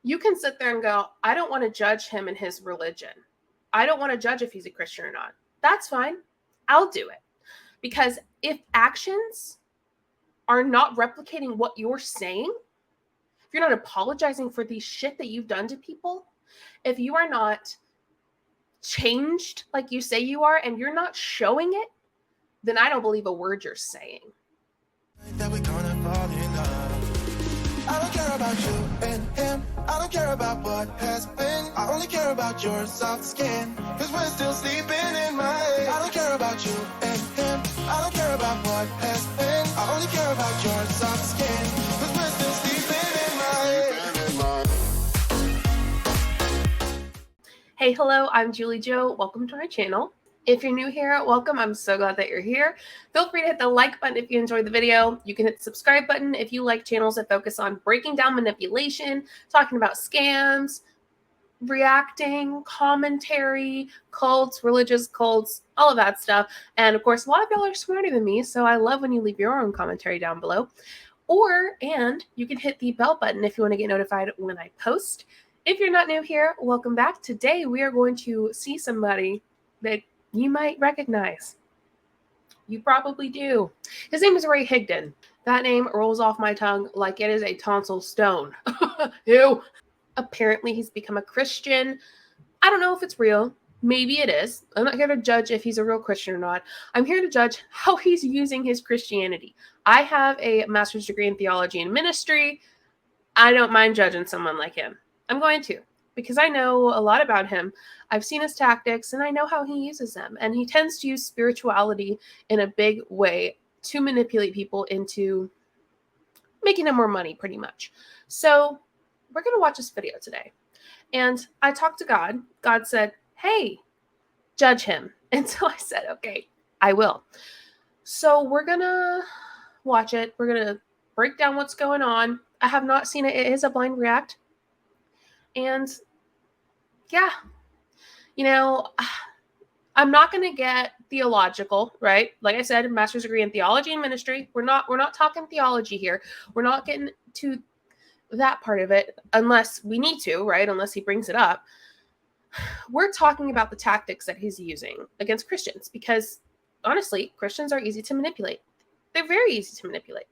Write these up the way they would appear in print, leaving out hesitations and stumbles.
You can sit there and go, I don't want to judge him and his religion. I don't want to judge if he's a Christian or not. That's fine. I'll do it. Because if actions are not replicating what you're saying, if you're not apologizing for the shit that you've done to people, if you are not changed like you say you are and you're not showing it, then I don't believe a word you're saying. That we're gonna fall in love. I don't care about you and him. I don't care about what has been. I only care about your soft skin. Cause we're still sleeping in my head. I don't care about you and him. I don't care about what has been. I only care about your soft skin. Cause we're still sleeping in my head. Hey, hello, I'm JulieJo. Welcome to my channel. If you're new here, welcome. I'm so glad that you're here. Feel free to hit the like button if you enjoyed the video. You can hit the subscribe button if you like channels that focus on breaking down manipulation, talking about scams, reacting, commentary, cults, religious cults, all of that stuff. And of course, a lot of y'all are smarter than me, so I love when you leave your own commentary down below. And you can hit the bell button if you want to get notified when I post. If you're not new here, welcome back. Today, we are going to see somebody that you might recognize. You probably do. His name is Ray Higdon. That name rolls off my tongue like it is a tonsil stone. Ew. Apparently, he's become a Christian. I don't know if it's real. Maybe it is. I'm not here to judge if he's a real Christian or not. I'm here to judge how he's using his Christianity. I have a master's degree in theology and ministry. I don't mind judging someone like him. I'm going to, because I know a lot about him. I've seen his tactics and I know how he uses them. And he tends to use spirituality in a big way to manipulate people into making him more money, pretty much. So we're going to watch this video today. And I talked to God. God said, hey, judge him. And so I said, okay, I will. So we're going to watch it. We're going to break down what's going on. I have not seen it. It is a blind react. And yeah, you know, I'm not going to get theological, right? Like I said, master's degree in theology and ministry. We're not talking theology here. We're not getting to that part of it unless we need to, right? Unless he brings it up. We're talking about the tactics that he's using against Christians because honestly, Christians are easy to manipulate. They're very easy to manipulate.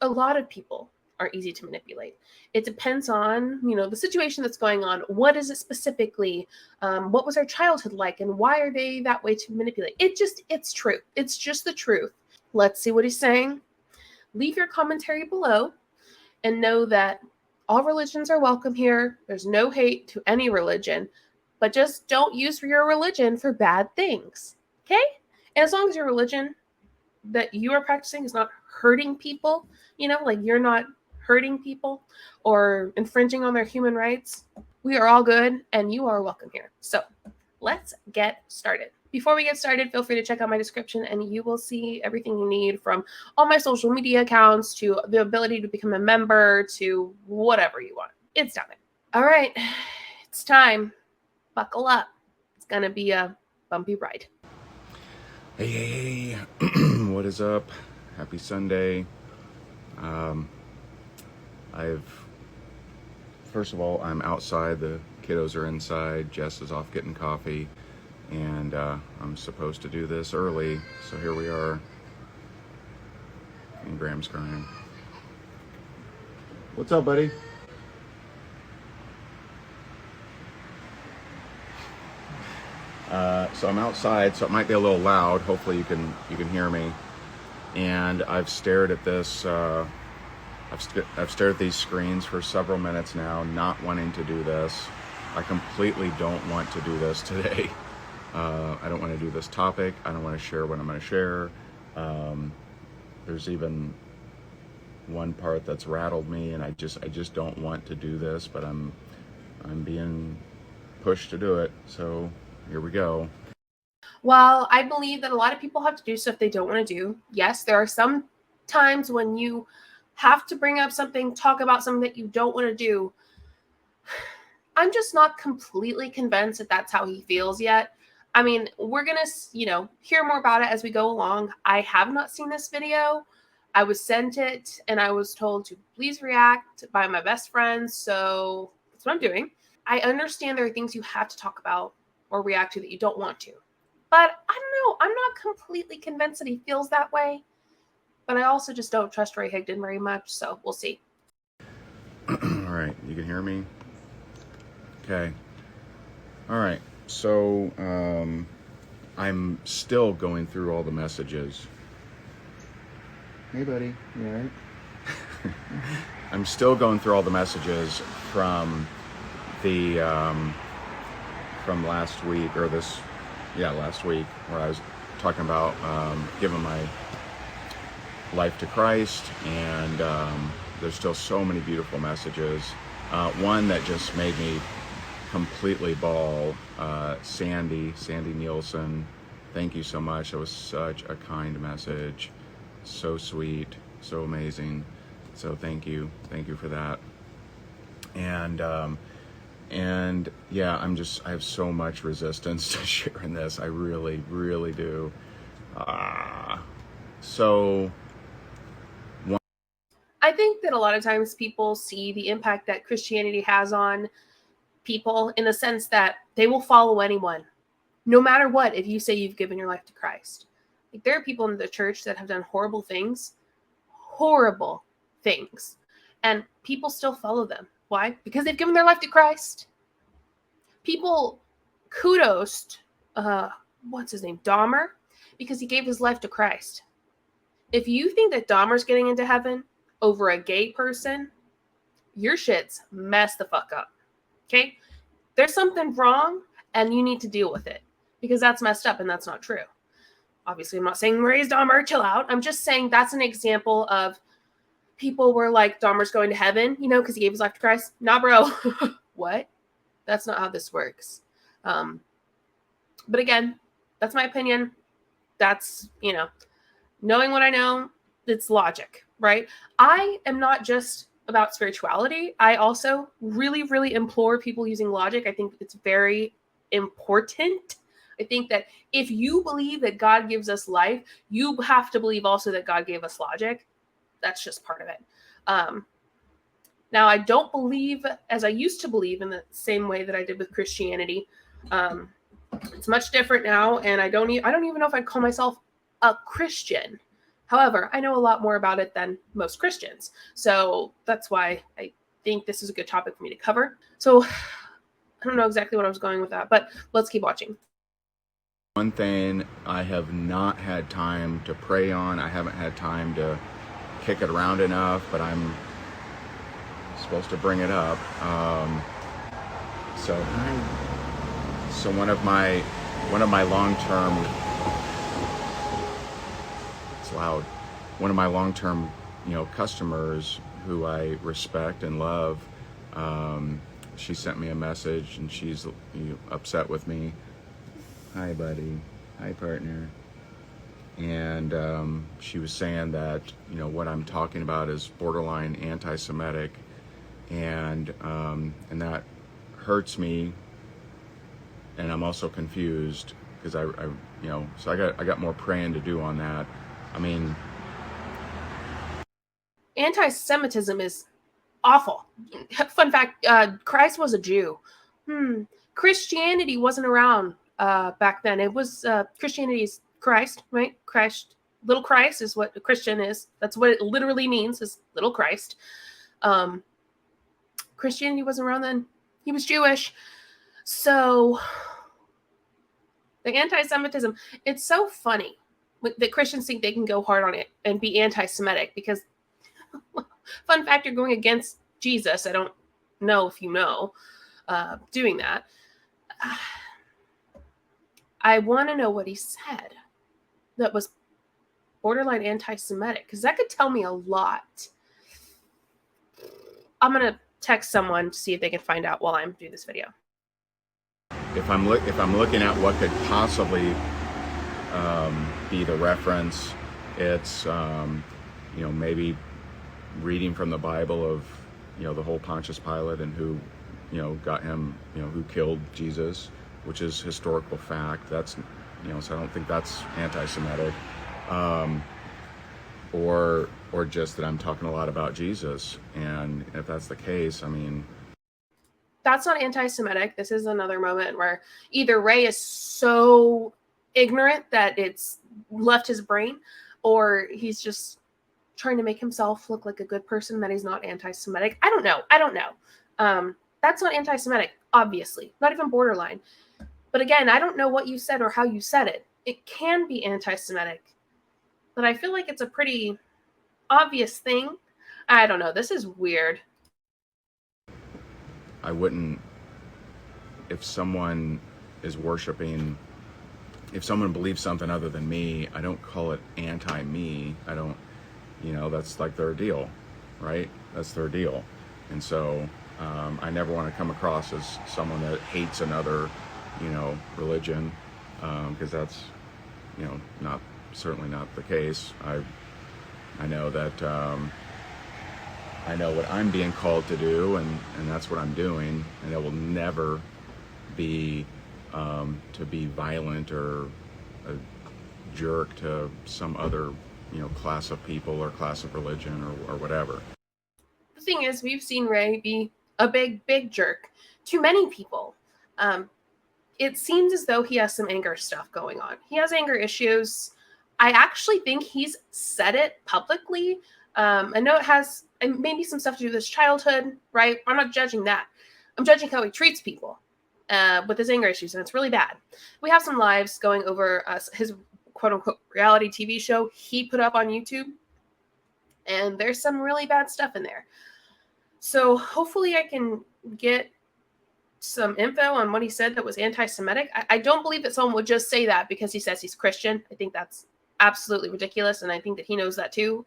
A lot of people are easy to manipulate. It depends on, the situation that's going on. What is it specifically? What was their childhood like? And why are they that way to manipulate? It's true. It's just the truth. Let's see what he's saying. Leave your commentary below and know that all religions are welcome here. There's no hate to any religion, but just don't use your religion for bad things. Okay? And as long as your religion that you are practicing is not hurting people, like you're not hurting people or infringing on their human rights, we are all good and you are welcome here. So let's get started. Before we get started, feel free to check out my description and you will see everything you need from all my social media accounts to the ability to become a member to whatever you want. It's down there. All right, it's time. Buckle up. It's going to be a bumpy ride. Hey, what is up? Happy Sunday. First of all, I'm outside, the kiddos are inside, Jess is off getting coffee, and I'm supposed to do this early, so here we are, and Graham's crying. What's up, buddy? So I'm outside, so it might be a little loud. Hopefully you can hear me. And I've stared at this. I've stared at these screens for several minutes now, not wanting to do this. I completely don't want to do this today. I don't want to do this topic. I don't want to share what I'm going to share. There's even one part that's rattled me, and I just don't want to do this, but I'm being pushed to do it. So here we go. While I believe that a lot of people have to do stuff they don't want to do, yes, there are some times when you have to bring up something, talk about something that you don't want to do. I'm just not completely convinced that that's how he feels yet. I mean, we're going to, hear more about it as we go along. I have not seen this video. I was sent it and I was told to please react by my best friend. So That's what I'm doing. I understand there are things you have to talk about or react to that you don't want to. But I don't know. I'm not completely convinced that he feels that way. But I also just don't trust Ray Higdon very much, so we'll see. All right, you can hear me? Okay. All right, so I'm still going through all the messages. Hey, buddy, you all right? I'm still going through all the messages from the from last week, or last week, where I was talking about giving my life to Christ, and there's still so many beautiful messages. One that just made me completely bawl, Sandy Nielsen, thank you so much. It was such a kind message, so sweet, so amazing. So thank you for that. And yeah, I have so much resistance to sharing this. I really do. So I think that a lot of times people see the impact that Christianity has on people in the sense that they will follow anyone, no matter what, if you say you've given your life to Christ. Like, there are people in the church that have done horrible things, and people still follow them. Why? Because they've given their life to Christ. People kudos, what's his name, Dahmer, because he gave his life to Christ. If you think that Dahmer's getting into heaven over a gay person, your shit's messed the fuck up. Okay? There's something wrong, and you need to deal with it, because that's messed up and that's not true. Obviously, I'm not saying raise Dahmer, chill out. I'm just saying that's an example of people were like, Dahmer's going to heaven, because he gave his life to Christ. Nah, bro. What? That's not how this works. But again, that's my opinion. That's, knowing what I know, it's logic, right? I am not just about spirituality. I also really implore people using logic. I think it's very important. I think that if you believe that God gives us life, you have to believe also that God gave us logic. That's just part of it. Now, I don't believe as I used to believe in the same way that I did with Christianity. It's much different now, and I don't even know if I'd call myself a Christian. However, I know a lot more about it than most Christians. So that's why I think this is a good topic for me to cover. So I don't know exactly what I was going with that, but let's keep watching. One thing I have not had time to pray on, I haven't had time to kick it around enough, but I'm supposed to bring it up. So one of my long-term, it's loud, one of my long-term customers who I respect and love, she sent me a message, and she's upset with me. Hi, buddy. Hi, partner. And she was saying that what I'm talking about is borderline anti-Semitic, and that hurts me, and I'm also confused because so I got more praying to do on that. I mean, anti-Semitism is awful. Fun fact, Christ was a Jew. Christianity wasn't around back then. It was Christianity's Christ, right? Christ, little Christ is what a Christian is. That's what it literally means, is little Christ. Christianity wasn't around then. He was Jewish. So the anti-Semitism, it's so funny that Christians think they can go hard on it and be anti-Semitic, because fun fact, you're going against Jesus. I don't know if you know, doing that. I want to know what he said that was borderline anti-Semitic, because that could tell me a lot. I'm going to text someone to see if they can find out while I'm doing this video. If I'm looking at what could possibly be the reference, it's maybe reading from the Bible of the whole Pontius Pilate and who got him, who killed Jesus, which is historical fact. That's so I don't think that's anti-Semitic, or just that I'm talking a lot about Jesus. And if that's the case, I mean, that's not anti-Semitic. This is another moment where either Ray is so ignorant that it's left his brain, or he's just trying to make himself look like a good person, that he's not anti-Semitic. I don't know. That's not anti-Semitic, obviously, not even borderline. But again, I don't know what you said or how you said it. It can be anti-Semitic, but I feel like it's a pretty obvious thing. I don't know. This is weird. I wouldn't, if someone is worshiping, if someone believes something other than me, I don't call it anti-me. I don't, that's like their deal, right? That's their deal. And so I never want to come across as someone that hates another, religion, because that's, certainly not the case. I know that I know what I'm being called to do, and that's what I'm doing, and it will never be to be violent or a jerk to some other, class of people or class of religion or whatever. The thing is, we've seen Ray be a big jerk to many people. It seems as though he has some anger stuff going on. He has anger issues. I actually think he's said it publicly. I know it has maybe some stuff to do with his childhood, right? I'm not judging that. I'm judging how he treats people with his anger issues, and it's really bad. We have some lives going over his quote-unquote reality TV show he put up on YouTube, and there's some really bad stuff in there. So hopefully I can get some info on what he said that was anti-Semitic. I don't believe that someone would just say that because he says he's Christian. I think that's absolutely ridiculous, and I think that he knows that too,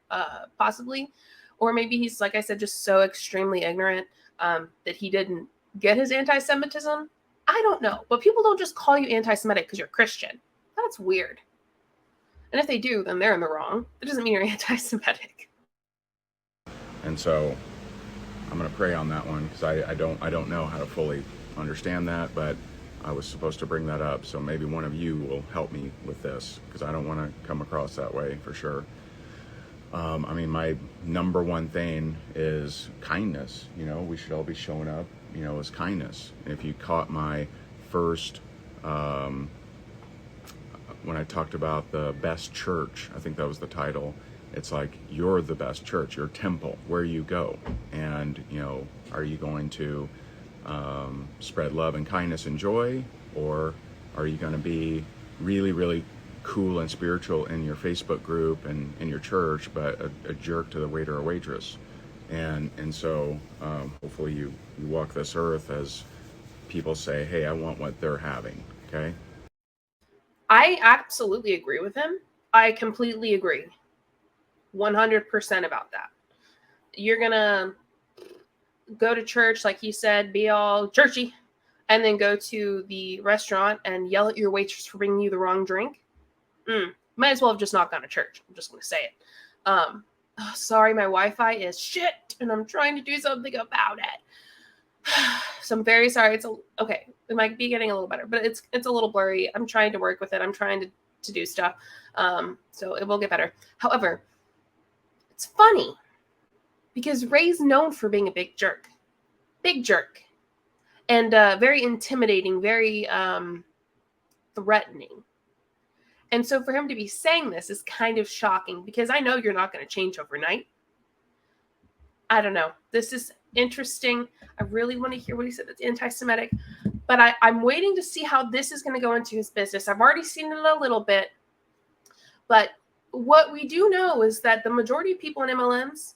possibly. Or maybe he's, like I said, just so extremely ignorant that he didn't get his anti-Semitism. I don't know. But people don't just call you anti-Semitic because you're Christian. That's weird. And if they do, then they're in the wrong. That doesn't mean you're anti-Semitic. And so I'm going to pray on that one, because I don't know how to fully understand that, but I was supposed to bring that up, so maybe one of you will help me with this, because I don't want to come across that way for sure. My number one thing is kindness. We should all be showing up, as kindness. If you caught my first, when I talked about the best church, I think that was the title. It's like, you're the best church, your temple, where you go. And, are you going to spread love and kindness and joy? Or are you going to be really, really cool and spiritual in your Facebook group and in your church, but a jerk to the waiter or waitress? And so hopefully you walk this earth as people say, hey, I want what they're having, okay? I absolutely agree with him. I completely agree. 100% about that. You're going to go to church, like he said, be all churchy, and then go to the restaurant and yell at your waitress for bringing you the wrong drink. Might as well have just not gone to church. I'm just going to say it. Sorry, my Wi-Fi is shit, and I'm trying to do something about it. So I'm very sorry. It's okay. It might be getting a little better, but it's a little blurry. I'm trying to work with it. I'm trying to do stuff. So it will get better. However, it's funny because Ray's known for being a big jerk, and very intimidating, very threatening. And so for him to be saying this is kind of shocking, because I know you're not going to change overnight. I don't know. This is interesting. I really want to hear what he said that's anti-Semitic, but I'm waiting to see how this is going to go into his business. I've already seen it a little bit, but what we do know is that the majority of people in MLMs,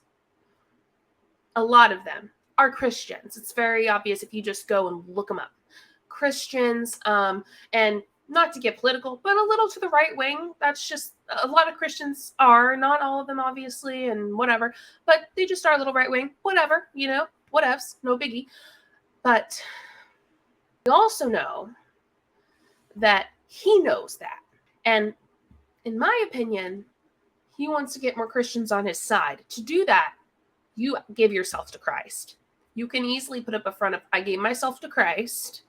a lot of them, are Christians. It's very obvious if you just go and look them up. Christians, and not to get political, but a little to the right wing. That's just, a lot of Christians are, not all of them obviously, and whatever, but they just are a little right wing, whatever, whatevs, no biggie. But we also know that he knows that. And in my opinion, he wants to get more Christians on his side. To do that, you give yourself to Christ. You can easily put up a front of, I gave myself to Christ,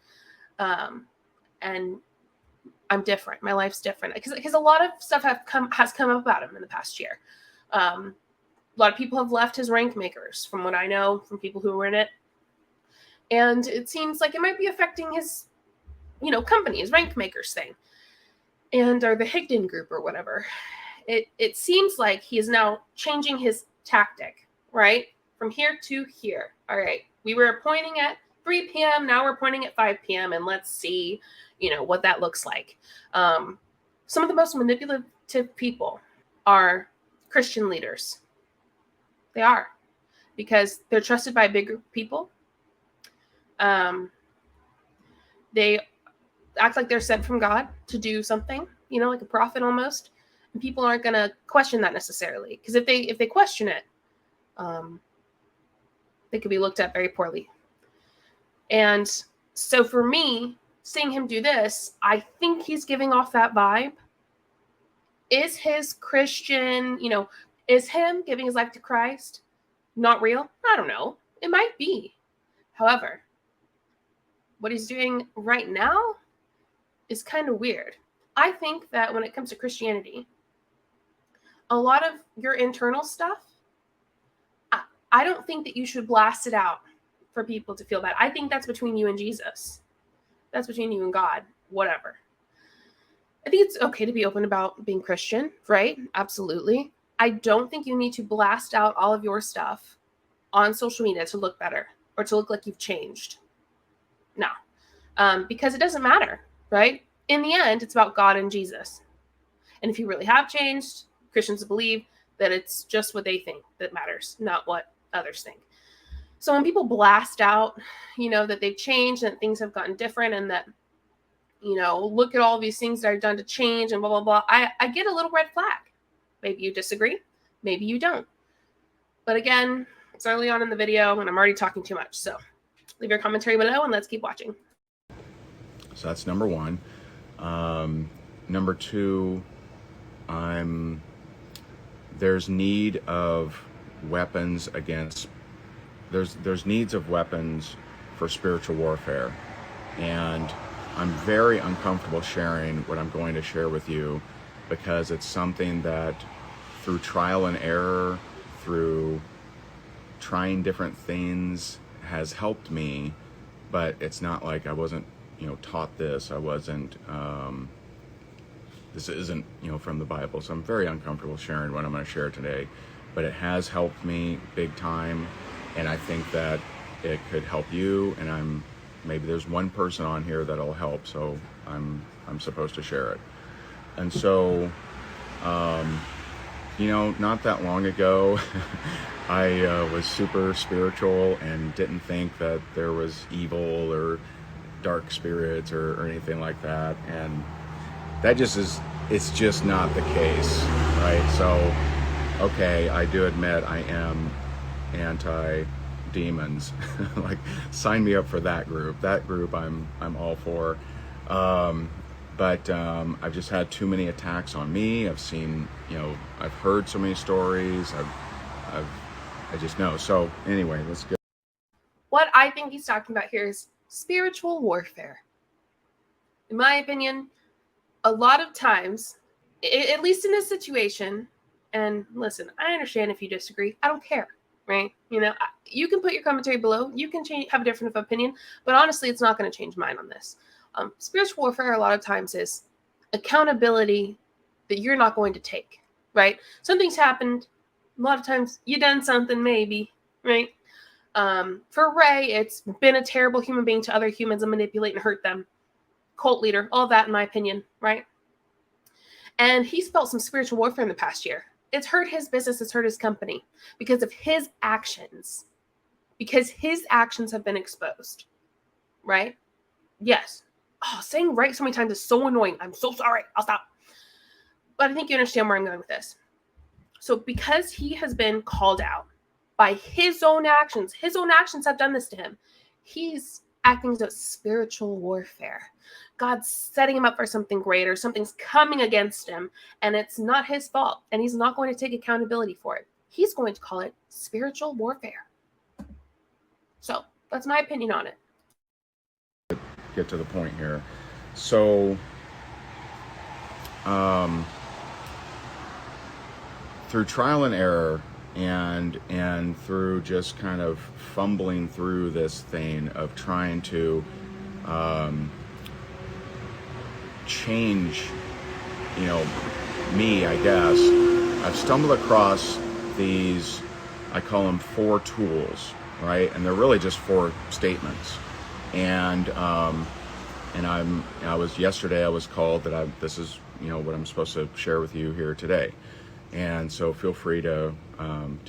and I'm different. My life's different. Because a lot of stuff has come up about him in the past year. A lot of people have left his rank makers, from what I know, from people who were in it. And it seems like it might be affecting his, company, his rank makers thing, or the Hickson group or whatever. It seems like he is now changing his tactic, right? From here to here. All right, we were appointing at 3 p.m. Now we're appointing at 5 p.m. and let's see, what that looks like. Some of the most manipulative people are Christian leaders. They are, because they're trusted by a big group of people. They act like they're sent from God to do something, like a prophet almost. And people aren't going to question that necessarily, because if they question it, they could be looked at very poorly. And so for me, seeing him do this, I think he's giving off that vibe. Is his Christian, is him giving his life to Christ not real? I don't know. It might be. However, what he's doing right now is kind of weird. I think that when it comes to Christianity, a lot of your internal stuff, I don't think that you should blast it out for people to feel bad. I think that's between you and Jesus. That's between you and God, whatever. I think it's okay to be open about being Christian, right? Absolutely. I don't think you need to blast out all of your stuff on social media to look better or to look like you've changed. No, because it doesn't matter, right? In the end, it's about God and Jesus. And if you really have changed, Christians believe that it's just what they think that matters, not what others think. So when people blast out, that they've changed and that things have gotten different and that, look at all these things that I've done to change and blah, blah, blah, I get a little red flag. Maybe you disagree. Maybe you don't. But again, it's early on in the video and I'm already talking too much. So leave your commentary below and let's keep watching. So that's number one. Number two, there's need of weapons against, there's needs of weapons for spiritual warfare. And I'm very uncomfortable sharing what I'm going to share with you because it's something that through trial and error, through trying different things has helped me, but it's not like I wasn't, taught this. I wasn't, this isn't, from the Bible. So I'm very uncomfortable sharing what I'm going to share today, but it has helped me big time. And I think that it could help you. And maybe there's one person on here that'll help. So I'm supposed to share it. And so, not that long ago, I was super spiritual and didn't think that there was evil or dark spirits or anything like that. And that it's just not the case, right? So, okay, I do admit I am anti-demons. Like, sign me up for that group. That group I'm all for. But I've just had too many attacks on me. I've seen, I've heard so many stories. I just know. So anyway, let's go. What I think he's talking about here is spiritual warfare. In my opinion, a lot of times, at least in this situation, and listen, I understand if you disagree. I don't care, right? You can put your commentary below. You can have a different opinion, but honestly, it's not going to change mine on this. Spiritual warfare a lot of times is accountability that you're not going to take, right? Something's happened. A lot of times you done something, maybe, right? For Ray, it's been a terrible human being to other humans and manipulate and hurt them. Cult leader, all that in my opinion, right? And he's felt some spiritual warfare in the past year. It's hurt his business, it's hurt his company because of his actions. Because his actions have been exposed, right? Yes. Oh, saying right so many times is so annoying. I'm so sorry. I'll stop. But I think you understand where I'm going with this. So because he has been called out by his own actions have done this to him. He's acting as a spiritual warfare. God's setting him up for something greater. Something's coming against him, and it's not his fault, and he's not going to take accountability for it. He's going to call it spiritual warfare. So that's my opinion on it. Get to the point here. So, through trial and error, and through just kind of fumbling through this thing of trying to change, you know, me, I guess, I've stumbled across these, I call them 4 tools, right? And they're really just 4 statements. And yesterday I was called that this is, you know, what I'm supposed to share with you here today. And so feel free to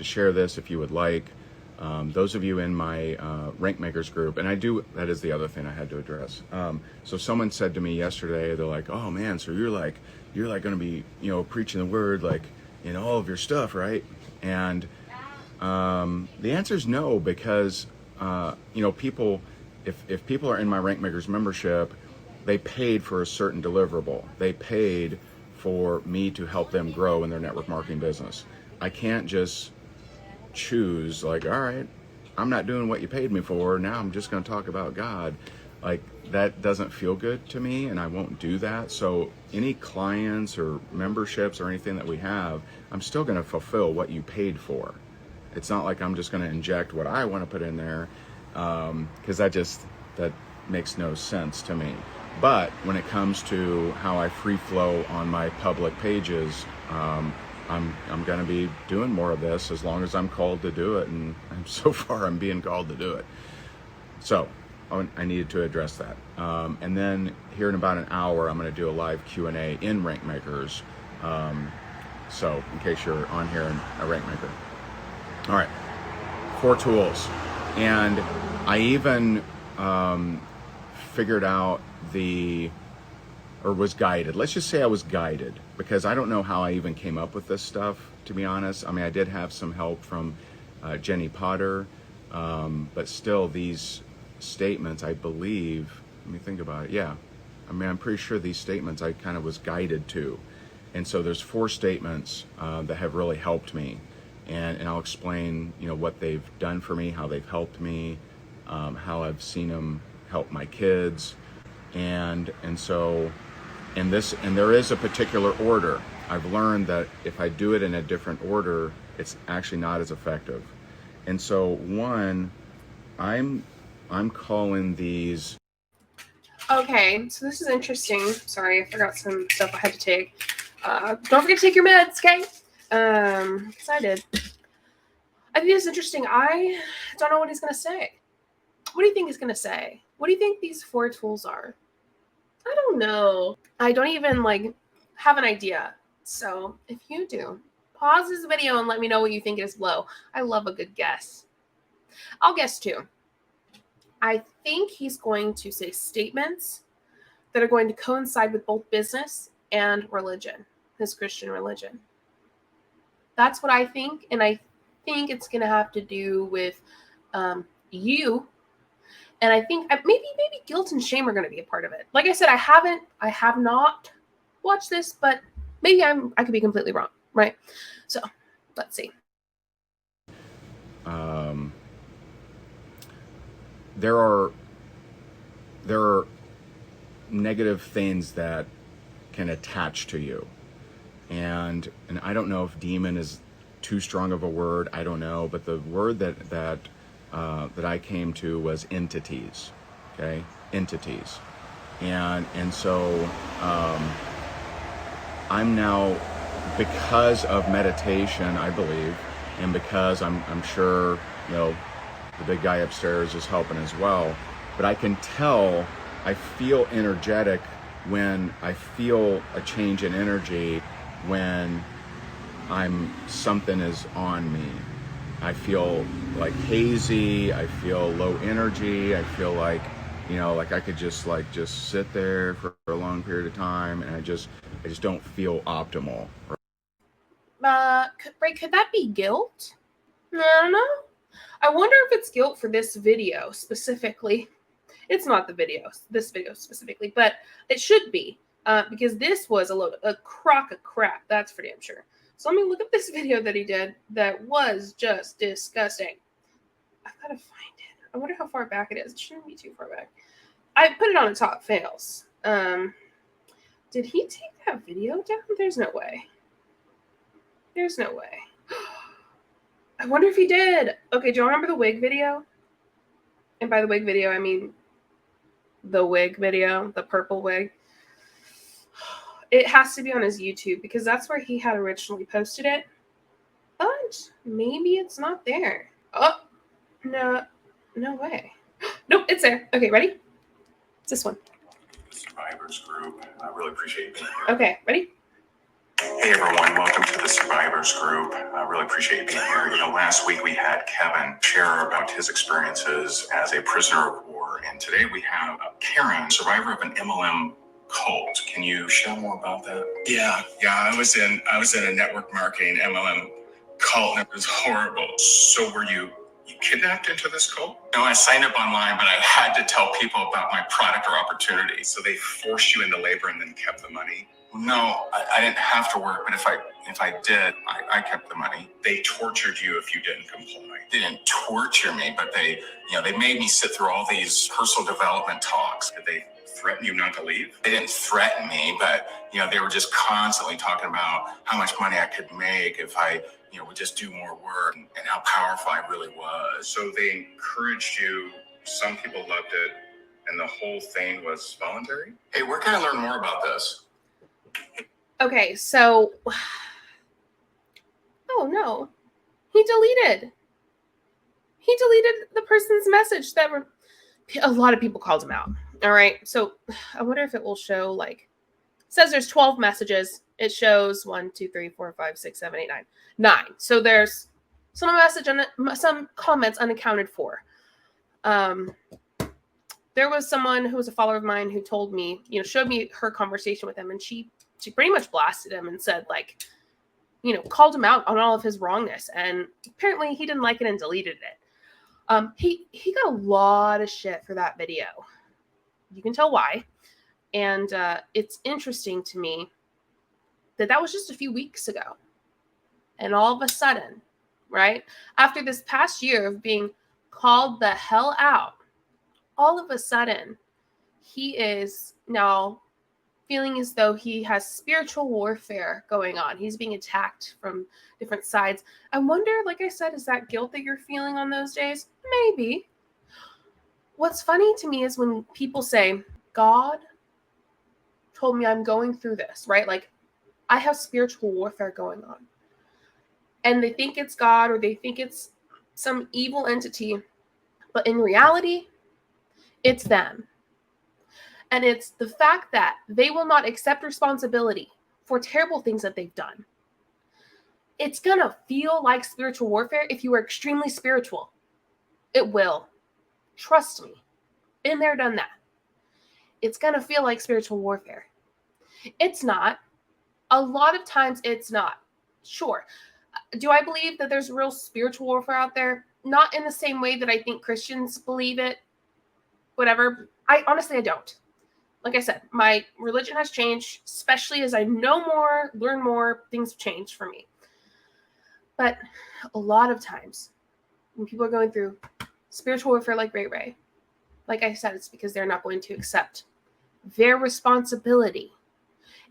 share this if you would like. Those of you in my Rank Makers group, and that is the other thing I had to address. So someone said to me yesterday, they're like, "Oh man, so you're like going to be, you know, preaching the word like in all of your stuff, right?" And the answer is no, because you know, people, if people are in my Rank Makers membership, they paid for a certain deliverable. They paid for me to help them grow in their network marketing business. I can't just choose like, all right, I'm not doing what you paid me for, now I'm just going to talk about God. Like, that doesn't feel good to me, and I won't do that. So any clients or memberships or anything that we have, I'm still going to fulfill what you paid for. It's not like I'm just going to inject what I want to put in there, because that makes no sense to me. But when it comes to how I free flow on my public pages, I'm going to be doing more of this as long as I'm called to do it, and so far I'm being called to do it. So I needed to address that. And then here in about an hour, I'm going to do a live Q&A in Rank Makers. So in case you're on here in a Rank Maker. All right, 4 tools. And I even figured out was guided. Let's just say I was guided, because I don't know how I even came up with this stuff, to be honest. I mean, I did have some help from Jenny Potter, but still these statements, I believe, let me think about it. Yeah, I mean, I'm pretty sure these statements I kind of was guided to. And so there's 4 statements that have really helped me. And I'll explain, you know, what they've done for me, how they've helped me, how I've seen them help my kids. And there is a particular order. I've learned that if I do it in a different order, it's actually not as effective. And so one, I'm calling these. Okay, so this is interesting. Sorry, I forgot some stuff I had to take. Don't forget to take your meds, okay? Excited. I think this is interesting. I don't know what he's going to say. What do you think he's going to say? What do you think these 4 tools are? I don't know. I don't even have an idea. So if you do, pause this video and let me know what you think it is below. I love a good guess. I'll guess 2. I think he's going to say statements that are going to coincide with both business and religion, his Christian religion. That's what I think. And I think it's going to have to do with you. And I think maybe guilt and shame are going to be a part of it. Like I said, I have not watched this, but maybe I could be completely wrong, right? So let's see. There are negative things that can attach to you, and I don't know if demon is too strong of a word. I don't know, but the word that I came to was entities. Okay, entities, and so I'm now, because of meditation, I believe, and because I'm sure, you know, the big guy upstairs is helping as well, but I can tell, I feel energetic when I feel a change in energy, when something is on me. I feel like hazy, I feel low energy, I feel like, you know, like I could just sit there for a long period of time, and I just don't feel optimal. Could that be guilt? I don't know. I wonder if it's guilt for this video specifically. It's not this video specifically, but it should be, because this was a crock of crap. That's for damn sure. So let me look up this video that he did that was just disgusting. I gotta find it. I wonder how far back it is. It shouldn't be too far back. I put it on the top fails. Did he take that video down? There's no way. There's no way. I wonder if he did. Okay, do you remember the wig video? And by the wig video, I mean the wig video, the purple wig. It has to be on his YouTube because that's where he had originally posted it. But maybe it's not there. Oh, no way. Nope, it's there. Okay, ready? It's this one. Survivors group. I really appreciate you being here. Okay, ready? Hey everyone, welcome to the Survivors group. I really appreciate you being here. You know, last week we had Kevin share about his experiences as a prisoner of war, and today we have Karen, survivor of an MLM cult. Can you share more about that? Yeah. I was in a network marketing MLM cult, and it was horrible. So were you kidnapped into this cult? No, I signed up online, but I had to tell people about my product or opportunity. So they forced you into labor and then kept the money? No, I didn't have to work, but if I did, I kept the money. They tortured you if you didn't comply. They didn't torture me, but they made me sit through all these personal development talks. Did they threaten you not to leave? They didn't threaten me, but they were just constantly talking about how much money I could make if I would just do more work and how powerful I really was. So they encouraged you. Some people loved it, and the whole thing was voluntary? Hey, where can I learn more about this? Okay, so... Oh, no. He deleted the person's message that were... A lot of people called him out. All right, so I wonder if it will show, like... It says there's 12 messages. It shows 1, 2, 3, 4, 5, 6, 7, 8, 9. 9. So there's some message on it, some comments unaccounted for. There was someone who was a follower of mine who told me, showed me her conversation with him, and she pretty much blasted him and said, like, called him out on all of his wrongness. And apparently he didn't like it and deleted it. He got a lot of shit for that video. You can tell why. And it's interesting to me that was just a few weeks ago. And all of a sudden, right, after this past year of being called the hell out, all of a sudden, he is now feeling as though he has spiritual warfare going on. He's being attacked from different sides. I wonder, like I said, is that guilt that you're feeling on those days? Maybe. What's funny to me is when people say, God told me I'm going through this, right? Like, I have spiritual warfare going on. And they think it's God or they think it's some evil entity. But in reality, it's them. And it's the fact that they will not accept responsibility for terrible things that they've done. It's going to feel like spiritual warfare if you are extremely spiritual. It will. Trust me. Been there, done that. It's going to feel like spiritual warfare. It's not. A lot of times it's not. Sure. Do I believe that there's real spiritual warfare out there? Not in the same way that I think Christians believe it. Whatever. I don't. Like I said, my religion has changed, especially as I know more, learn more, things have changed for me. But a lot of times when people are going through spiritual warfare like Ray, like I said, it's because they're not going to accept their responsibility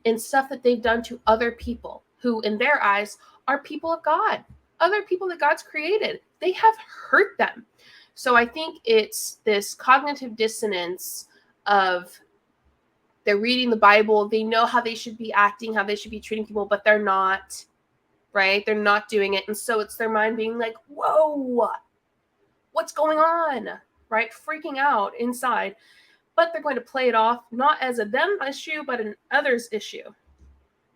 in stuff that they've done to other people who, in their eyes, are people of God, other people that God's created. They have hurt them. So I think it's this cognitive dissonance of they're reading the Bible, they know how they should be acting, how they should be treating people, but they're not, right? They're not doing it. And so it's their mind being like, whoa, what's going on, right? Freaking out inside. But they're going to play it off, not as a them issue, but an others issue.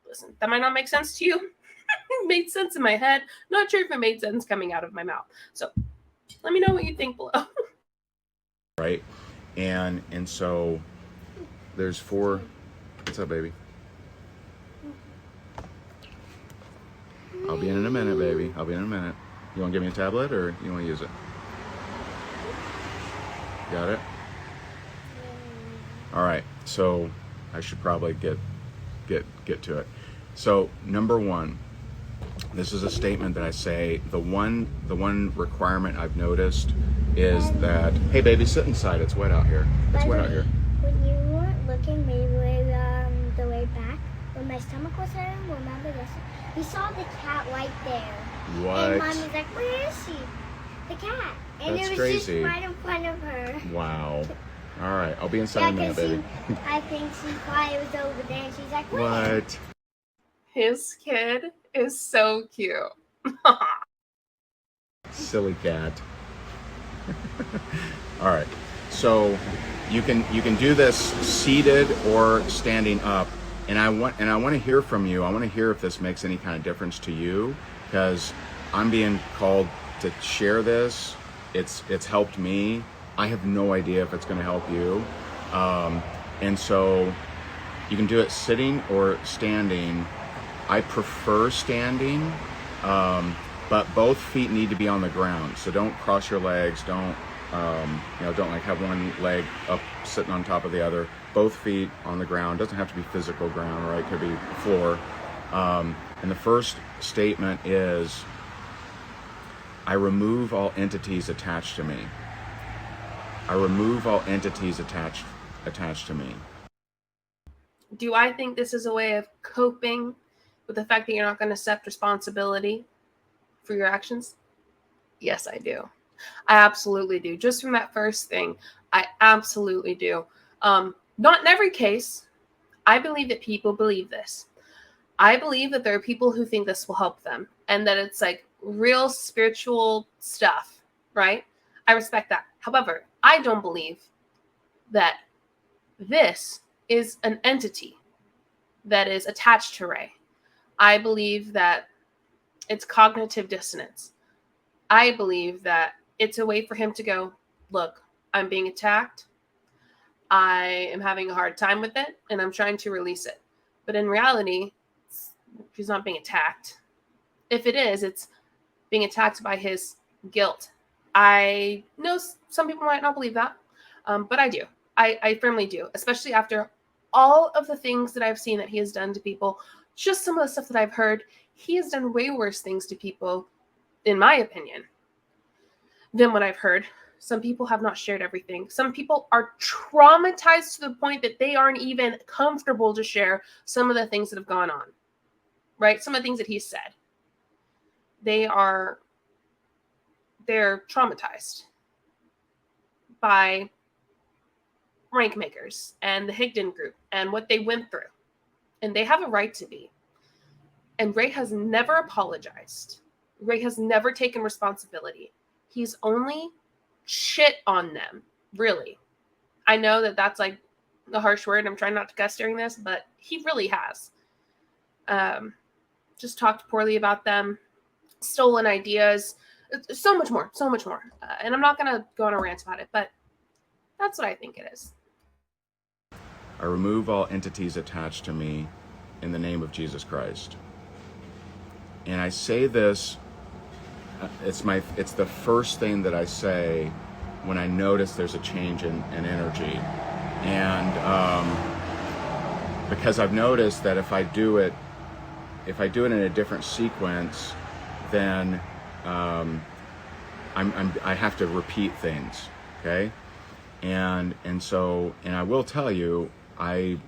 Listen, that might not make sense to you. It made sense in my head. Not sure if it made sense coming out of my mouth. So let me know what you think below. Right? And so there's 4. What's up, baby? I'll be in a minute, baby. I'll be in a minute. You want to give me a tablet or you want to use it? Got it? All right. So I should probably get to it. So number 1, this is a statement that I say, the one requirement I've noticed is that, hey baby, sit inside, it's wet out here. It's wet out here. When you weren't looking, maybe the way back, when my stomach was hurting, remember this? We saw the cat right there. What? And Mommy's like, where is she? The cat. And That's it was crazy. just right in front of her. Wow. All right, I'll be inside in a minute, baby. I think she thought it was over there and she's like, where? What? His kid is so cute. Silly cat. All right, so you can do this seated or standing up, and I want to hear from you. I want to hear if this makes any kind of difference to you, because I'm being called to share this. It's helped me. I have no idea if it's going to help you, and so you can do it sitting or standing. I prefer standing, but both feet need to be on the ground. So don't cross your legs. Don't don't like have one leg up sitting on top of the other. Both feet on the ground. Doesn't have to be physical ground, right? It could be floor. And the first statement is, I remove all entities attached to me. I remove all entities attached to me. Do I think this is a way of coping with the fact that you're not going to accept responsibility for your actions? Yes, I do. I absolutely do. Just from that first thing, I absolutely do. Not in every case. I believe that people believe this. I believe that there are people who think this will help them and that it's like real spiritual stuff, right? I respect that. However, I don't believe that this is an entity that is attached to Ray. I believe that it's cognitive dissonance. I believe that it's a way for him to go, look, I'm being attacked. I am having a hard time with it, and I'm trying to release it. But in reality, he's not being attacked. If it is, it's being attacked by his guilt. I know some people might not believe that, but I do. I firmly do, especially after all of the things that I've seen that he has done to people. Just some of the stuff that I've heard, he has done way worse things to people, in my opinion, than what I've heard. Some people have not shared everything. Some people are traumatized to the point that they aren't even comfortable to share some of the things that have gone on, right? Some of the things that he said. They're traumatized by rank makers and the Hickson group and what they went through. And they have a right to be. And Ray has never apologized. Ray has never taken responsibility. He's only shit on them, really. I know that that's like a harsh word. I'm trying not to cuss during this, but he really has. Just talked poorly about them, stolen ideas, so much more. And I'm not going to go on a rant about it, but that's what I think it is. I remove all entities attached to me in the name of Jesus Christ. And I say this, it's the first thing that I say when I notice there's a change in energy. And because I've noticed that if I do it in a different sequence, then I have to repeat things, okay? And I will tell you, I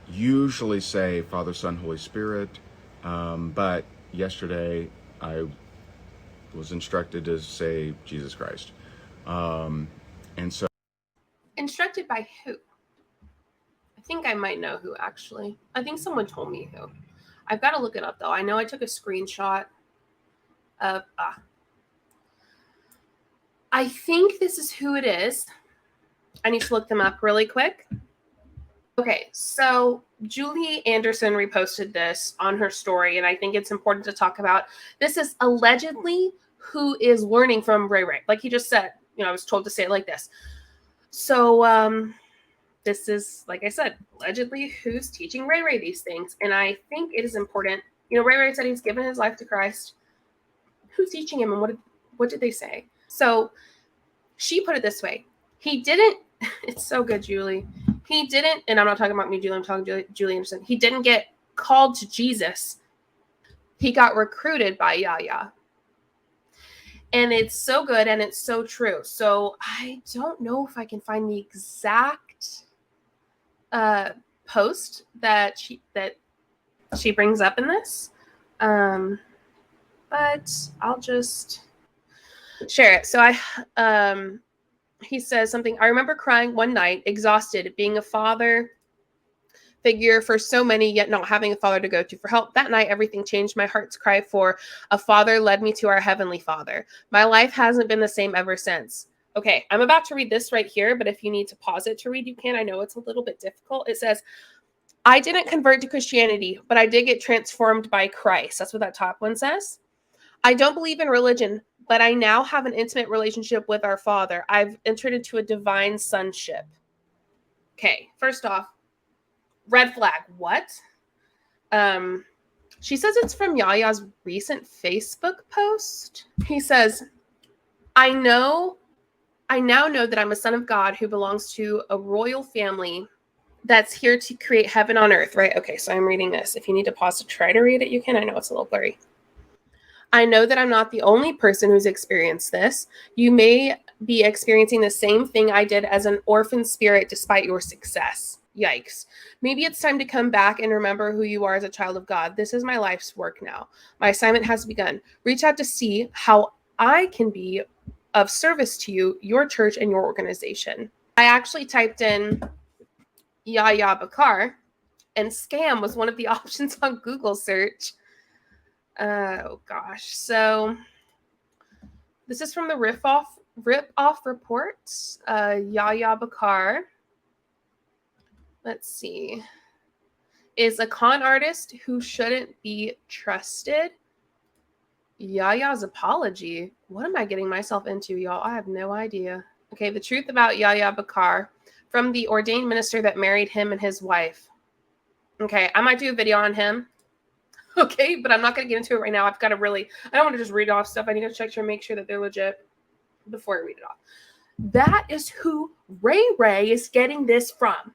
usually say Father, Son, Holy Spirit, but yesterday I was instructed to say Jesus Christ. And so. Instructed by who? I think I might know who, actually. I think someone told me who. I've got to look it up, though. I know I took a screenshot of... I think this is who it is. I need to look them up really quick. Okay, so Julie Anderson reposted this on her story, and I think it's important to talk about. This is allegedly who is learning from Ray Ray. Like he just said, I was told to say it like this. So this is, like I said, allegedly who's teaching Ray Ray these things. And I think it is important. Ray Ray said he's given his life to Christ. Who's teaching him, and what did they say? So she put it this way. He didn't, it's so good, Julie. He didn't, and I'm not talking about me, Julie, I'm talking Julie Anderson. He didn't get called to Jesus. He got recruited by Yahya. And it's so good, and it's so true. So I don't know if I can find the exact post that she brings up in this. but I'll just share it. So he says something. I remember crying one night, exhausted, being a father figure for so many, yet not having a father to go to for help. That night, everything changed. My heart's cry for a father led me to our Heavenly Father. My life hasn't been the same ever since. Okay, I'm about to read this right here, but if you need to pause it to read, you can. I know it's a little bit difficult. It says, I didn't convert to Christianity, but I did get transformed by Christ. That's what that top one says. I don't believe in religion, but I now have an intimate relationship with our Father. I've entered into a divine sonship. Okay, first off, red flag. What? She says it's from Yaya's recent Facebook post. He says, I now know that I'm a son of God who belongs to a royal family that's here to create heaven on earth, right? Okay, so I'm reading this. If you need to pause to try to read it, you can. I know it's a little blurry. I know that I'm not the only person who's experienced this. You may be experiencing the same thing I did as an orphan spirit despite your success. Yikes. Maybe it's time to come back and remember who you are as a child of God. This is my life's work now. My assignment has begun. Reach out to see how I can be of service to you, your church, and your organization. I actually typed in Yaya Bakar, and scam was one of the options on Google search. Oh gosh. So this is from the Rip Off reports. Yaya Bakar, let's see, is a con artist who shouldn't be trusted. Yaya's apology. What am I getting myself into, y'all? I have no idea. Okay, the truth about Yaya Bakar from the ordained minister that married him and his wife. Okay, I might do a video on him. Okay, but I'm not going to get into it right now. I don't want to just read off stuff. I need to check to make sure that they're legit before I read it off. That is who Ray Ray is getting this from.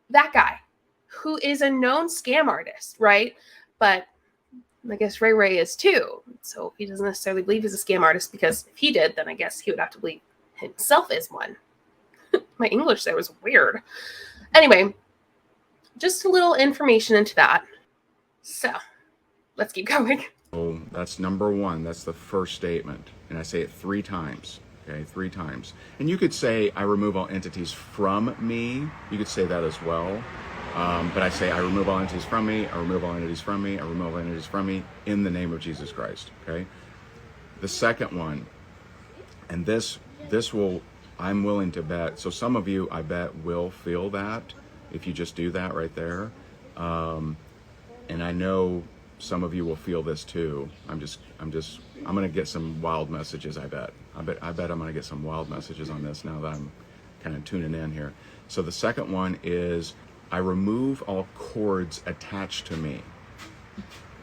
That guy, who is a known scam artist, right? But I guess Ray Ray is too. So he doesn't necessarily believe he's a scam artist, because if he did, then I guess he would have to believe himself is one. My English there was weird. Anyway, just a little information into that. So let's keep going. So that's number one. That's the first statement. And I say it 3 times. Okay, 3 times. And you could say, I remove all entities from me. You could say that as well. But I say, I remove all entities from me. I remove all entities from me. I remove all entities from me in the name of Jesus Christ. Okay. The second one, and this will, I'm willing to bet. So some of you, I bet, will feel that if you just do that right there. And I know some of you will feel this too. I'm going to get some wild messages, I bet I'm going to get some wild messages on this now that I'm kind of tuning in here. So the second one is, I remove all cords attached to me.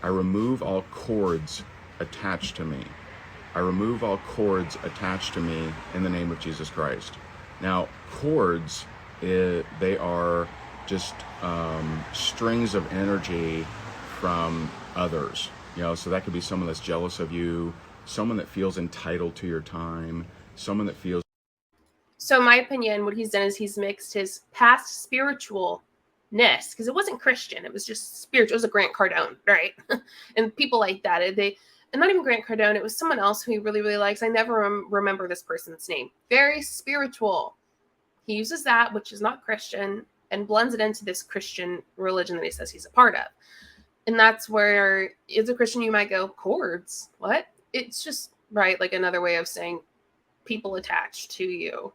I remove all cords attached to me. I remove all cords attached to me in the name of Jesus Christ. Now, cords, they are just strings of energy from others, so that could be someone that's jealous of you, someone that feels entitled to your time, someone that feels. So in my opinion, what he's done is he's mixed his past spiritualness, because it wasn't Christian, it was just spiritual. It was a Grant Cardone, right? And people like that, and not even Grant Cardone, it was someone else who he really, really likes. I never remember this person's name. Very spiritual. He uses that, which is not Christian, and blends it into this Christian religion that he says he's a part of. And that's where, as a Christian, you might go, cords? What? It's just, right, like another way of saying people attached to you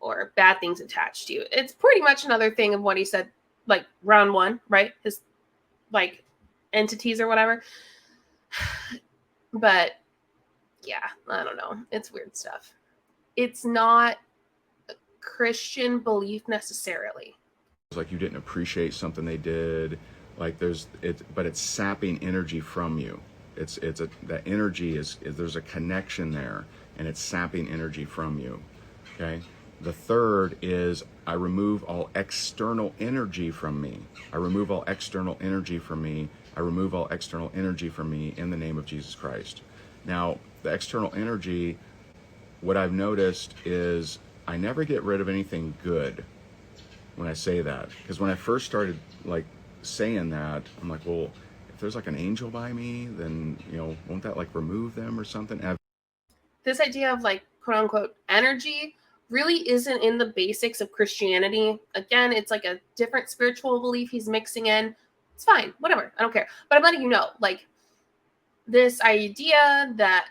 or bad things attached to you. It's pretty much another thing of what he said, like round 1, right? His, like, entities or whatever. But, yeah, I don't know. It's weird stuff. It's not a Christian belief necessarily. Like you didn't appreciate something they did, like but it's sapping energy from you. That energy is there's a connection there, and it's sapping energy from you. Okay. The third is, I remove all external energy from me. I remove all external energy from me. I remove all external energy from me in the name of Jesus Christ. Now, the external energy, what I've noticed is I never get rid of anything good when I say that. Because when I first started like saying that, I'm like, well, if there's like an angel by me, then, you know, won't that like remove them or something? This idea of like quote unquote energy really isn't in the basics of Christianity. Again, it's like a different spiritual belief he's mixing in. It's fine, whatever, I don't care. But I'm letting you know, like, this idea that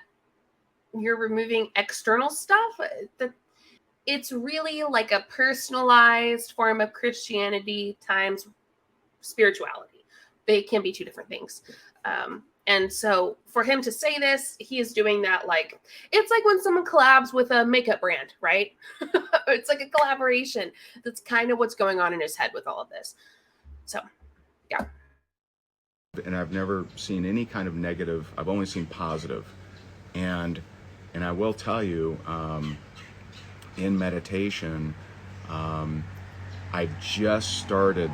you're removing external stuff, that it's really like a personalized form of Christianity times spirituality. They can be two different things. And so for him to say this, he is doing that like, it's like when someone collabs with a makeup brand, right? It's like a collaboration. That's kind of what's going on in his head with all of this. So, yeah. And I've never seen any kind of negative. I've only seen positive. And I will tell you, in meditation, I just started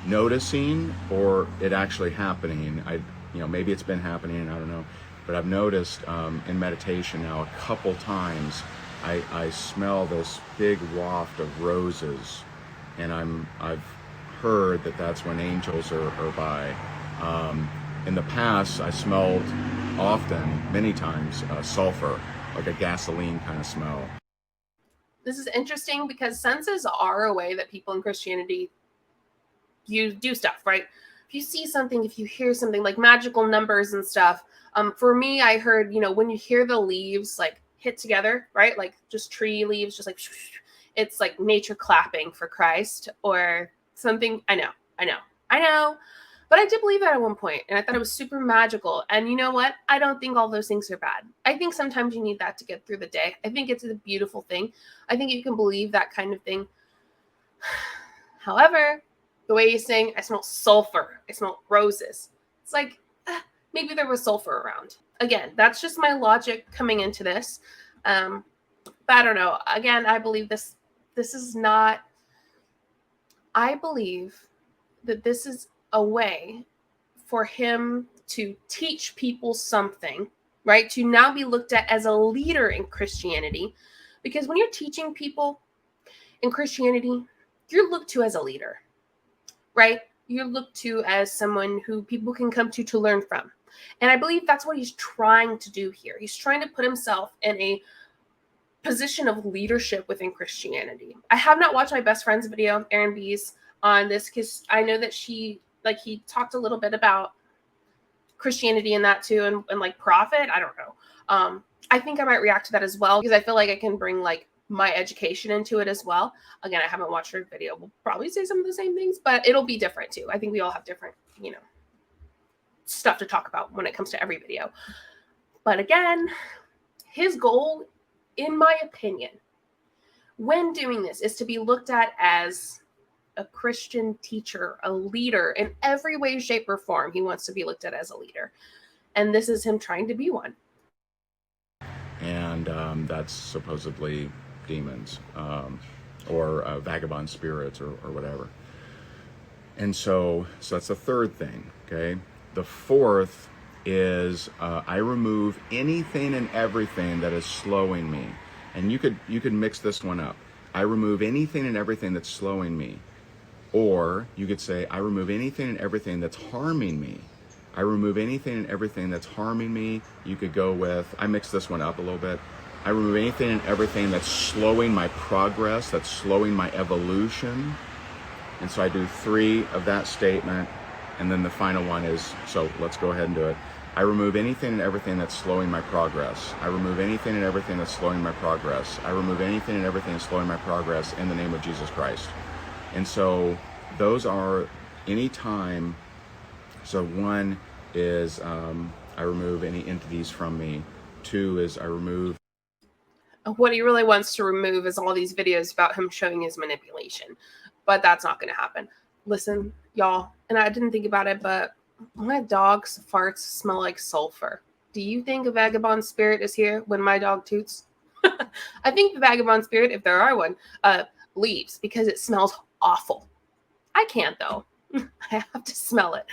noticing, or it actually happening. You know, maybe it's been happening, I don't know, but I've noticed in meditation now a couple times I smell this big waft of roses, and I've heard that that's when angels are by. In the past, I smelled often, many times, sulfur, like a gasoline kind of smell. This is interesting because senses are a way that people in Christianity you do stuff, right? If you see something, if you hear something like magical numbers and stuff, for me, I heard, you know, when you hear the leaves like hit together, right? Like just tree leaves, just like, it's like nature clapping for Christ or something. I know. But I did believe that at one point, and I thought it was super magical. And you know what? I don't think all those things are bad. I think sometimes you need that to get through the day. I think it's a beautiful thing. I think you can believe that kind of thing. However, the way he's saying, I smell sulfur, I smell roses. It's like, maybe there was sulfur around. Again, that's just my logic coming into this. But I don't know. Again, I believe this is not, I believe that this is a way for him to teach people something, right? To now be looked at as a leader in Christianity. Because when you're teaching people in Christianity, you're looked to as a leader, right? You're looked to as someone who people can come to learn from. And I believe that's what he's trying to do here. He's trying to put himself in a position of leadership within Christianity. I have not watched my best friend's video, Erin B's, on this because I know that he talked a little bit about Christianity in that too, and like prophet. I don't know. I think I might react to that as well because I feel like I can bring like my education into it as well. Again, I haven't watched her video. We'll probably say some of the same things, but it'll be different too. I think we all have different, you know, stuff to talk about when it comes to every video. But again, his goal, in my opinion, when doing this is to be looked at as a Christian teacher, a leader in every way, shape, or form. He wants to be looked at as a leader. And this is him trying to be one. And that's supposedly demons or vagabond spirits or whatever. And so that's the third thing, okay? The fourth is I remove anything and everything that is slowing me. And you could mix this one up. I remove anything and everything that's slowing me. Or you could say, I remove anything and everything that's harming me. I remove anything and everything that's harming me. You could go with, I mix this one up a little bit. I remove anything and everything that's slowing my progress, that's slowing my evolution. And so I do 3 of that statement. And then the final one is, so let's go ahead and do it. I remove anything and everything that's slowing my progress. I remove anything and everything that's slowing my progress. I remove anything and everything that's slowing my progress in the name of Jesus Christ. And so those are any time. So 1 is I remove any entities from me. 2 is I remove. What he really wants to remove is all these videos about him showing his manipulation. But that's not going to happen. Listen, y'all, and I didn't think about it, but my dog's farts smell like sulfur. Do you think a vagabond spirit is here when my dog toots? I think the vagabond spirit, if there are one, leaves because it smells awful. I can't, though. I have to smell it.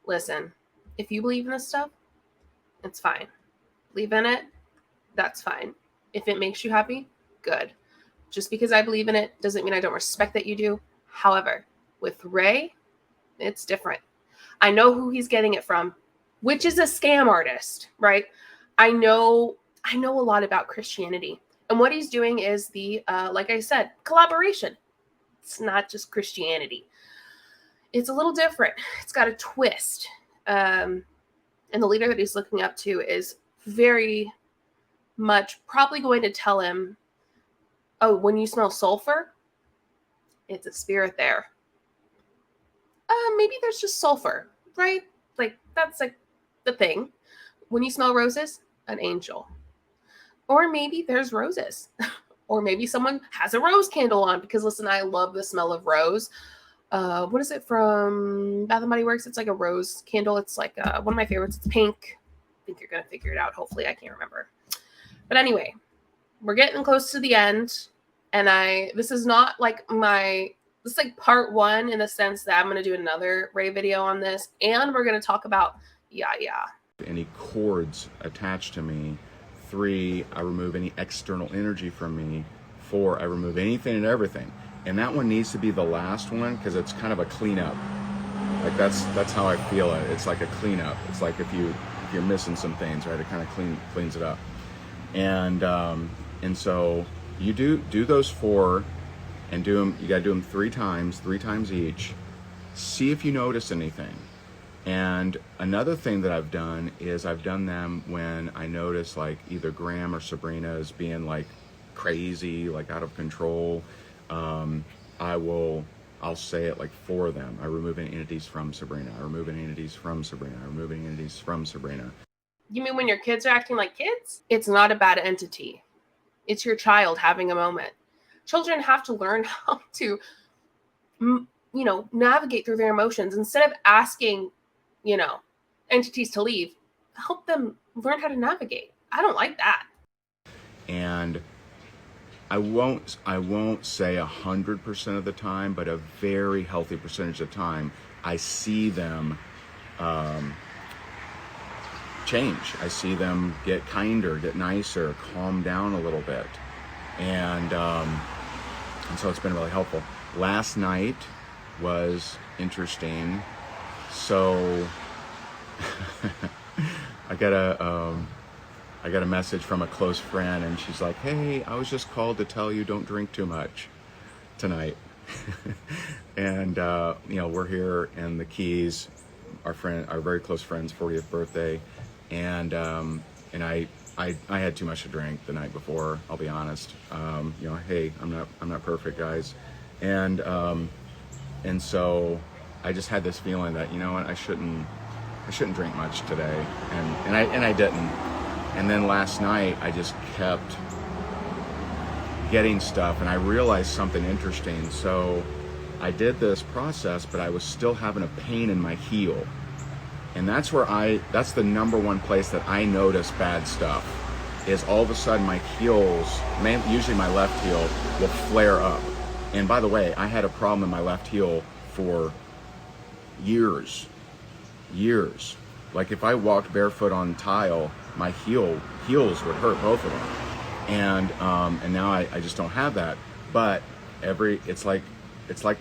Listen, if you believe in this stuff, it's fine. Believe in it, that's fine. If it makes you happy, good. Just because I believe in it doesn't mean I don't respect that you do. However, with Ray, it's different. I know who he's getting it from, which is a scam artist, right? I know a lot about Christianity. And what he's doing is the, like I said, collaboration. It's not just Christianity. It's a little different. It's got a twist. And the leader that he's looking up to is very much probably going to tell him, oh, when you smell sulfur, it's a spirit there. Maybe there's just sulfur, right? Like, that's like the thing. When you smell roses, an angel. Or maybe there's roses. Or maybe someone has a rose candle on, because listen, I love the smell of rose. What is it from Bath & Body Works? It's like a rose candle. It's like one of my favorites. It's pink. I think you're going to figure it out. Hopefully, I can't remember. But anyway, we're getting close to the end. And this is not like this is like part 1 in the sense that I'm going to do another Ray video on this. And we're going to talk about, any cords attached to me. 3, I remove any external energy from me. 4, I remove anything and everything. And that one needs to be the last one, because it's kind of a cleanup. Like that's how I feel it. It's like a cleanup. It's like if you're missing some things, right? It kind of cleans it up. And so you do those 4, and do them. You got to do them 3 times each. See if you notice anything. And another thing that I've done is I've done them when I notice like either Graham or Sabrina is being like crazy, like out of control. I'll say it like for them. I remove any entities from Sabrina. I remove any entities from Sabrina. I remove any entities from Sabrina. You mean when your kids are acting like kids? It's not a bad entity. It's your child having a moment. Children have to learn how to, navigate through their emotions. Instead of asking, entities to leave, help them learn how to navigate. I don't like that. And I won't say 100% of the time, but a very healthy percentage of the time, I see them change. I see them get kinder, get nicer, calm down a little bit. And so it's been really helpful. Last night was interesting. So I got a message from a close friend, and she's like, "Hey, I was just called to tell you don't drink too much tonight." And we're here in the Keys, our very close friend's 40th birthday, and I had too much to drink the night before. I'll be honest. Hey, I'm not perfect, guys, and so I just had this feeling that, you know what, I shouldn't drink much today, and I didn't. And then last night I just kept getting stuff, and I realized something interesting. So I did this process, but I was still having a pain in my heel. And that's the number one place that I notice bad stuff, is all of a sudden my heels, usually my left heel, will flare up. And by the way, I had a problem in my left heel for years. Like if I walked barefoot on tile, my heels would hurt, both of them. And now I just don't have that. But it's like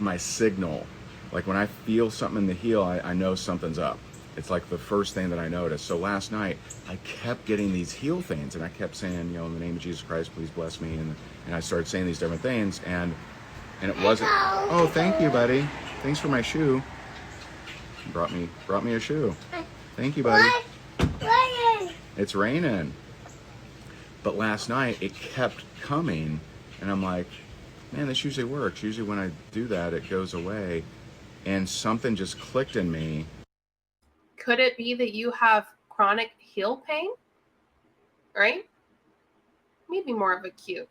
my signal. Like when I feel something in the heel, I know something's up. It's like the first thing that I noticed. So last night I kept getting these heel things, and I kept saying, in the name of Jesus Christ, please bless me. And I started saying these different things, and it wasn't. Oh, thank you, buddy. Thanks for my shoe. Brought me a shoe. Thank you, buddy. It's raining. But last night it kept coming, and I'm like, man, this usually works. Usually when I do that, it goes away. And something just clicked in me. Could it be that you have chronic heel pain? Right? Maybe more of acute.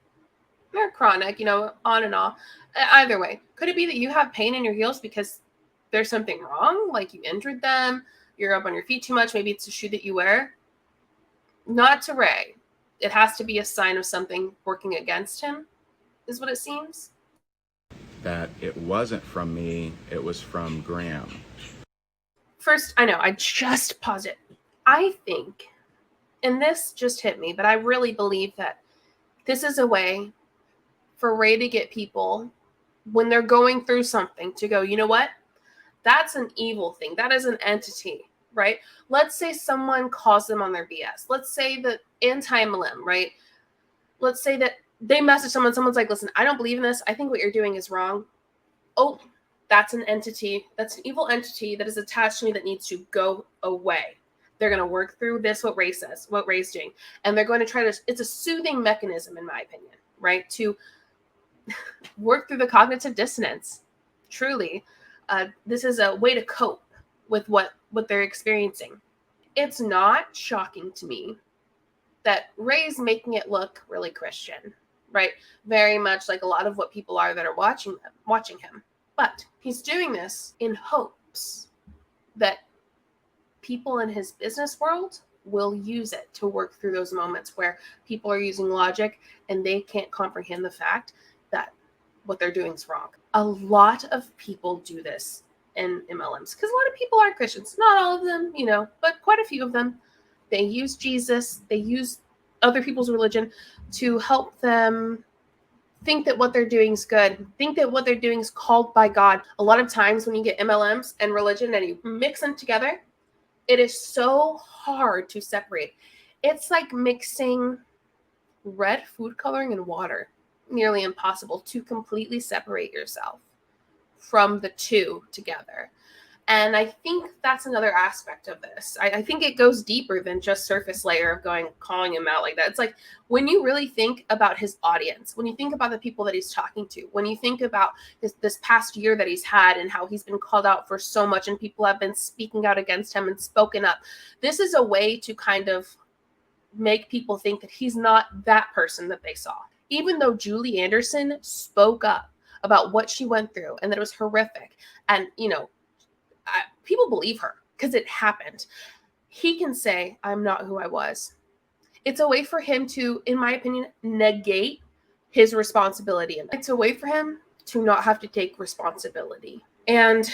Or chronic, on and off. Either way, could it be that you have pain in your heels because there's something wrong? Like you injured them, you're up on your feet too much, maybe it's a shoe that you wear? Not to Ray. It has to be a sign of something working against him, is what it seems. That it wasn't from me, it was from Graham. First, I know, I just paused it. I think, and this just hit me, but I really believe that this is a way for Ray to get people, when they're going through something, to go, you know what? That's an evil thing. That is an entity, right? Let's say someone calls them on their BS. Let's say that AntiMLM, right? Let's say that they message someone, someone's like, listen, I don't believe in this. I think what you're doing is wrong. Oh, that's an entity. That's an evil entity that is attached to me that needs to go away. They're going to work through this, what Ray says, what Ray's doing. And they're going to try to, it's a soothing mechanism, in my opinion, right? To work through the cognitive dissonance. Truly, this is a way to cope with what they're experiencing. It's not shocking to me that Ray's making it look really Christian, right? Very much like a lot of what people are that are watching him. But he's doing this in hopes that people in his business world will use it to work through those moments where people are using logic and they can't comprehend the fact that what they're doing is wrong. A lot of people do this in MLMs because a lot of people are Christians. Not all of them, but quite a few of them. They use Jesus, they use other people's religion to help them think that what they're doing is good, think that what they're doing is called by God. A lot of times when you get MLMs and religion and you mix them together, it is so hard to separate. It's like mixing red food coloring and water. Nearly impossible to completely separate yourself from the two together. And I think that's another aspect of this. I think it goes deeper than just surface layer of calling him out like that. It's like when you really think about his audience, when you think about the people that he's talking to, when you think about this past year that he's had and how he's been called out for so much and people have been speaking out against him and spoken up, this is a way to kind of make people think that he's not that person that they saw. Even though Julie Anderson spoke up about what she went through and that it was horrific, and people believe her because it happened. He can say, I'm not who I was. It's a way for him to, in my opinion, negate his responsibility. It's a way for him to not have to take responsibility. And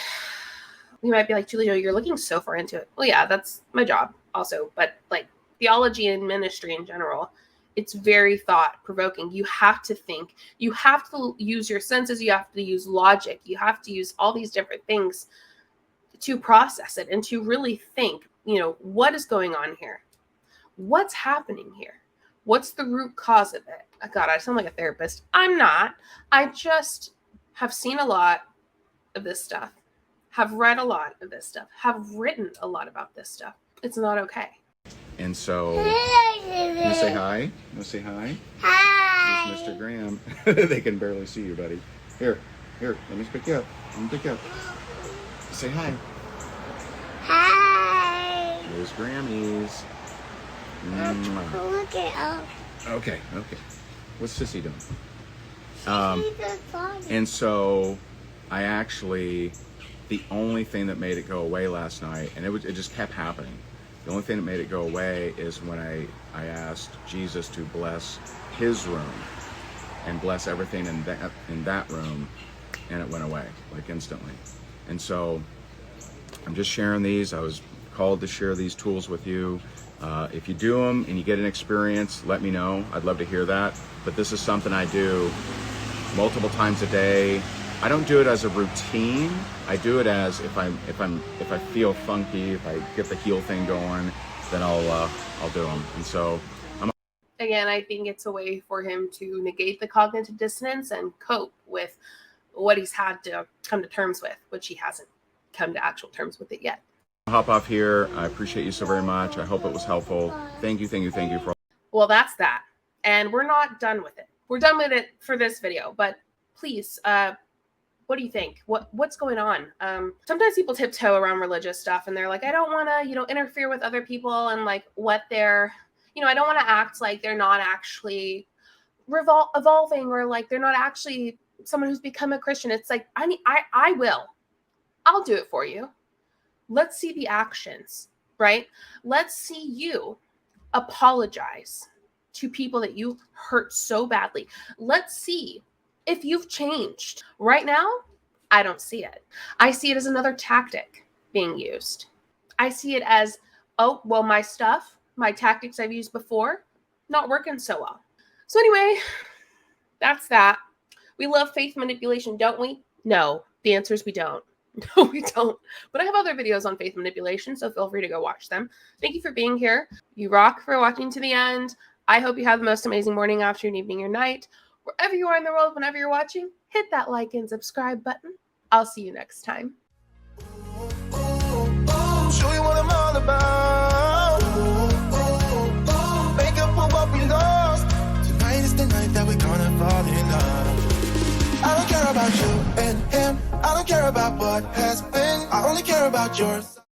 you might be like, JulieJo, you're looking so far into it. Well, yeah, that's my job also. But like theology and ministry in general, it's very thought-provoking. You have to think. You have to use your senses. You have to use logic. You have to use all these different things to process it and to really think, what is going on here? What's happening here? What's the root cause of it? Oh, God, I sound like a therapist. I'm not. I just have seen a lot of this stuff, have read a lot of this stuff, have written a lot about this stuff. It's not okay. And so, you say hi? You want to say hi? Hi. There's Mr. Graham. They can barely see you, buddy. Here, let me pick you up. Say hi. Hi. There's Grammys. Look it up. Okay. What's Sissy doing? And And so, I actually, the only thing that made it go away last night, and it just kept happening. The only thing that made it go away is when I asked Jesus to bless his room and bless everything in that room, and it went away, like instantly. And so I'm just sharing these. I was called to share these tools with you. If you do them and you get an experience, let me know. I'd love to hear that. But this is something I do multiple times a day. I don't do it as a routine. I do it as if I feel funky, if I get the heel thing going, then I'll do them. And so Again, I think it's a way for him to negate the cognitive dissonance and cope with what he's had to come to terms with, which he hasn't come to actual terms with it yet. I'll hop off here. I appreciate you so very much. I hope it was helpful. Thank you for. Well, that's that. And we're not done with it. We're done with it for this video, but please, what do you think? What's going on? Sometimes people tiptoe around religious stuff and they're like, I don't want to, interfere with other people and like what they're, I don't want to act like they're not actually evolving or like they're not actually someone who's become a Christian. It's like, I will. I'll do it for you. Let's see the actions, right? Let's see you apologize to people that you hurt so badly. Let's see if you've changed. Right now, I don't see it. I see it as another tactic being used. I see it as, oh, well, my tactics I've used before, not working so well. So anyway, that's that. We love faith manipulation, don't we? No, the answer is we don't. No, we don't. But I have other videos on faith manipulation, so feel free to go watch them. Thank you for being here. You rock for watching to the end. I hope you have the most amazing morning, afternoon, evening, or night. Wherever you are in the world, whenever you're watching, hit that like and subscribe button. I'll see you next time. Show you what I'm all about. Make up for what we lost. Tonight is the night that we're gonna fall in love. I don't care about you and him. I don't care about what has been. I only care about yours.